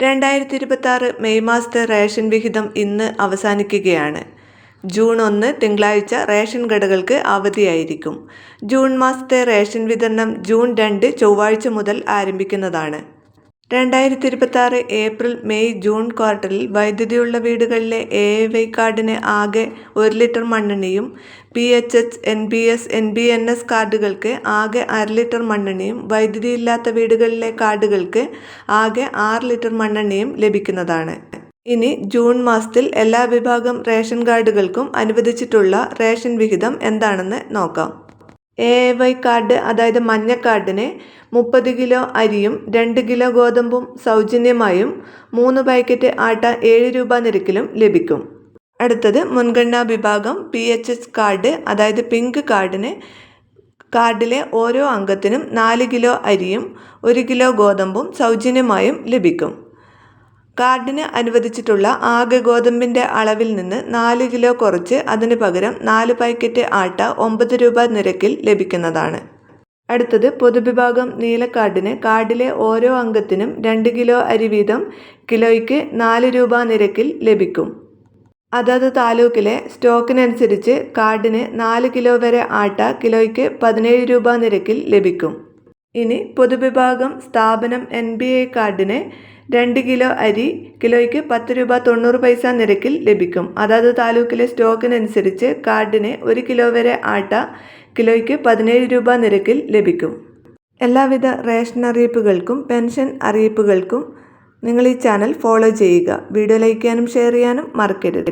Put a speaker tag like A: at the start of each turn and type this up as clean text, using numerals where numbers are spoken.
A: 2026 May മാസത്തെ ration വിഹിതം ഇന്ന് അവസാനിക്കുകയാണ്. ജൂൺ 1 തിങ്കളാഴ്ച റേഷൻ കടകൾക്ക് അവധിയായിരിക്കും. ജൂൺ മാസത്തെ റേഷൻ വിതരണം ജൂൺ 2 ചൊവ്വാഴ്ച മുതൽ ആരംഭിക്കുന്നതാണ്. 2026 ഏപ്രിൽ മെയ് ജൂൺ ക്വാർട്ടറിൽ വൈദ്യുതിയുള്ള വീടുകളിലെ AAY കാർഡിന് ആകെ 1 ലിറ്റർ മണ്ണെണ്ണയും PHH, NBS, NBNS കാർഡുകൾക്ക് ആകെ 1/2 ലിറ്റർ മണ്ണെണ്ണയും വൈദ്യുതിയില്ലാത്ത വീടുകളിലെ കാർഡുകൾക്ക് ആകെ 6 ലിറ്റർ മണ്ണെണ്ണയും ലഭിക്കുന്നതാണ്. ഇനി ജൂൺ മാസത്തിൽ എല്ലാ വിഭാഗം റേഷൻ കാർഡുകൾക്കും അനുവദിച്ചിട്ടുള്ള റേഷൻ വിഹിതം എന്താണെന്ന് നോക്കാം. AAY കാർഡ് അതായത് മഞ്ഞ കാർഡിന് 30 കിലോ അരിയും 2 കിലോ ഗോതമ്പും സൗജന്യമായും 3 പാക്കറ്റ് ആട്ട 7 രൂപ നിരക്കിലും ലഭിക്കും. അടുത്തത് മുൻഗണനാ വിഭാഗം PHH കാർഡ് അതായത് പിങ്ക് കാർഡിന് കാർഡിലെ ഓരോ അംഗത്തിനും 4 കിലോ അരിയും 1 കിലോ ഗോതമ്പും സൗജന്യമായും ലഭിക്കും. കാർഡിന് അനുവദിച്ചിട്ടുള്ള ആകെ ഗോതമ്പിൻ്റെ അളവിൽ നിന്ന് 4 കിലോ കുറച്ച് അതിന് പകരം 4 പാക്കറ്റ് ആട്ട 9 രൂപ നിരക്കിൽ ലഭിക്കുന്നതാണ്. അടുത്തത് പൊതുവിഭാഗം നീല കാർഡിന് കാർഡിലെ ഓരോ അംഗത്തിനും 2 കിലോ അരി വീതം കിലോയ്ക്ക് 4 രൂപ നിരക്കിൽ ലഭിക്കും. അതത് താലൂക്കിലെ സ്റ്റോക്കിനനുസരിച്ച് കാർഡിന് 4 കിലോ വരെ ആട്ട കിലോയ്ക്ക് 17 രൂപ നിരക്കിൽ ലഭിക്കും. ഇനി പൊതുവിഭാഗം സ്ഥാപനം NBA കാർഡിന് 2 കിലോ അരി കിലോയ്ക്ക് 10 രൂപ 90 പൈസ നിരക്കിൽ ലഭിക്കും. അതാത് താലൂക്കിലെ സ്റ്റോക്കിനനുസരിച്ച് കാർഡിന് 1 കിലോ വരെ ആട്ട കിലോയ്ക്ക് 17 രൂപ നിരക്കിൽ ലഭിക്കും. എല്ലാവിധ റേഷൻ അറിയിപ്പുകൾക്കും പെൻഷൻ അറിയിപ്പുകൾക്കും നിങ്ങൾ ഈ ചാനൽ ഫോളോ ചെയ്യുക. വീഡിയോ ലൈക്ക് ചെയ്യാനും ഷെയർ ചെയ്യാനും മറക്കരുത്.